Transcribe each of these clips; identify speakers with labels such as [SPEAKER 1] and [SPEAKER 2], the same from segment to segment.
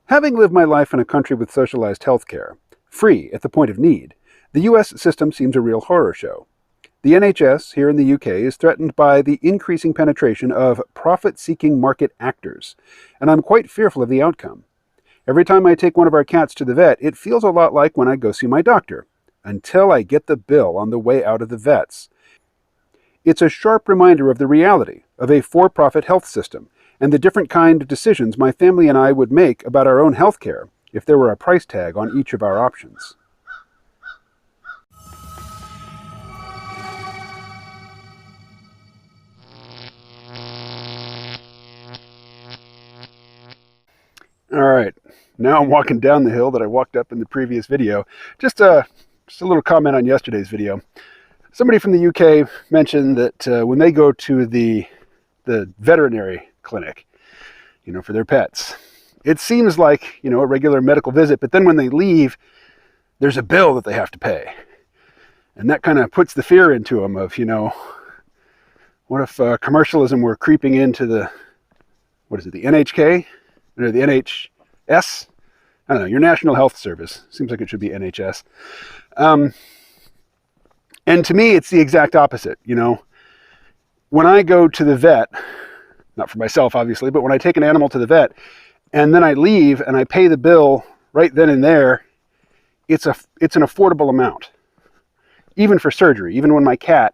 [SPEAKER 1] Having lived my life in a country with socialized healthcare, free at the point of need, the US system seems a real horror show. The NHS here in the UK is threatened by the increasing penetration of profit-seeking market actors, and I'm quite fearful of the outcome. Every time I take one of our cats to the vet, it feels a lot like when I go see my doctor, until I get the bill on the way out of the vet's. It's a sharp reminder of the reality of a for-profit health system and the different kind of decisions my family and I would make about our own health care if there were a price tag on each of our options. All right, now I'm walking down the hill that I walked up in the previous video. Just a little comment on yesterday's video. Somebody from the UK mentioned that when they go to the veterinary clinic, for their pets, it seems like, a regular medical visit, but then when they leave, there's a bill that they have to pay. And that kind of puts the fear into them of, what if commercialism were creeping into the NHK? Or the NHS? I don't know, your National Health Service. Seems like it should be NHS. And to me, it's the exact opposite, When I go to the vet, not for myself, obviously, but when I take an animal to the vet, and then I leave and I pay the bill right then and there, it's an affordable amount. Even for surgery, even when my cat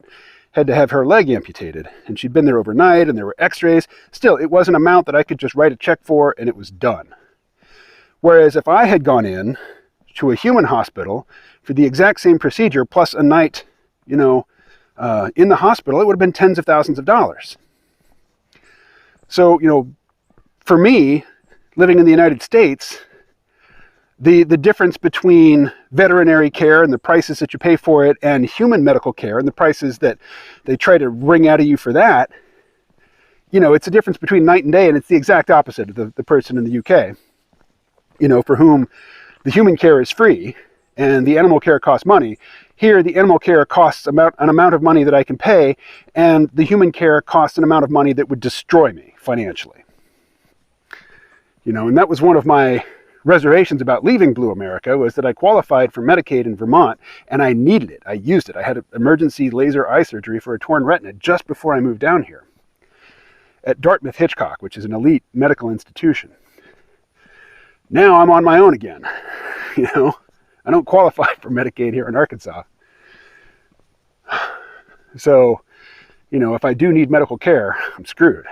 [SPEAKER 1] had to have her leg amputated, and she'd been there overnight, and there were x-rays, still, it was an amount that I could just write a check for, and it was done. Whereas if I had gone in to a human hospital for the exact same procedure, plus a night, in the hospital, it would have been tens of thousands of dollars. So, for me, living in the United States, the difference between veterinary care and the prices that you pay for it and human medical care and the prices that they try to wring out of you for that, it's a difference between night and day, and it's the exact opposite of the person in the UK, for whom the human care is free and the animal care costs money. Here, the animal care costs an amount of money that I can pay, and the human care costs an amount of money that would destroy me financially. And that was one of my reservations about leaving Blue America, was that I qualified for Medicaid in Vermont, and I needed it. I used it. I had emergency laser eye surgery for a torn retina just before I moved down here at Dartmouth Hitchcock, which is an elite medical institution. Now I'm on my own again. I don't qualify for Medicaid here in Arkansas. So, if I do need medical care, I'm screwed.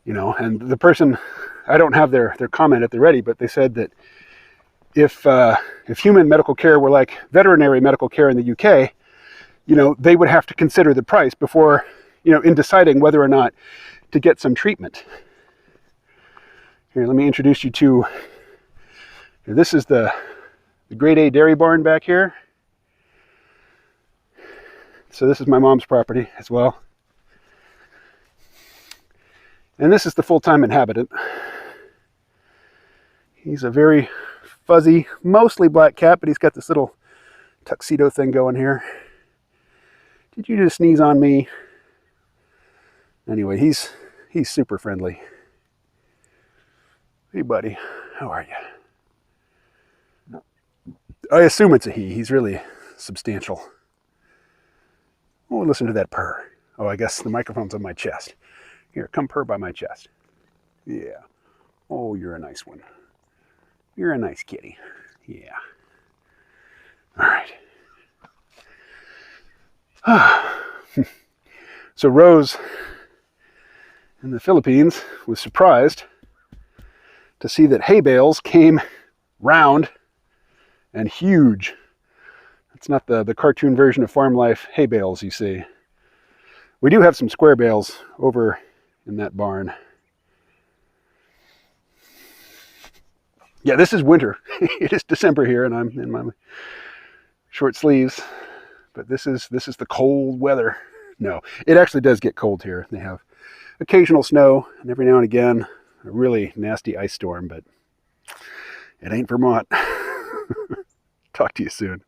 [SPEAKER 1] And the person, I don't have their comment at the ready, but they said that if human medical care were like veterinary medical care in the UK, they would have to consider the price before, in deciding whether or not to get some treatment. Here, let me introduce you to, this is the grade A dairy barn back here. So this is my mom's property as well. And this is the full-time inhabitant. He's a very fuzzy, mostly black cat, but he's got this little tuxedo thing going here. Did you just sneeze on me? Anyway, he's super friendly. Hey, buddy, how are you? I assume it's a he. He's really substantial. Oh, listen to that purr. Oh, I guess the microphone's on my chest. Here, come purr by my chest. Yeah. Oh, you're a nice one. You're a nice kitty. Yeah. All right. So Rose in the Philippines was surprised to see that hay bales came round and huge. It's not the cartoon version of farm life hay bales you see. We do have some square bales over in that barn. Yeah, this is winter. It is December here, and I'm in my short sleeves. But this is the cold weather. No, it actually does get cold here. They have occasional snow, and every now and again, a really nasty ice storm, but it ain't Vermont. Talk to you soon.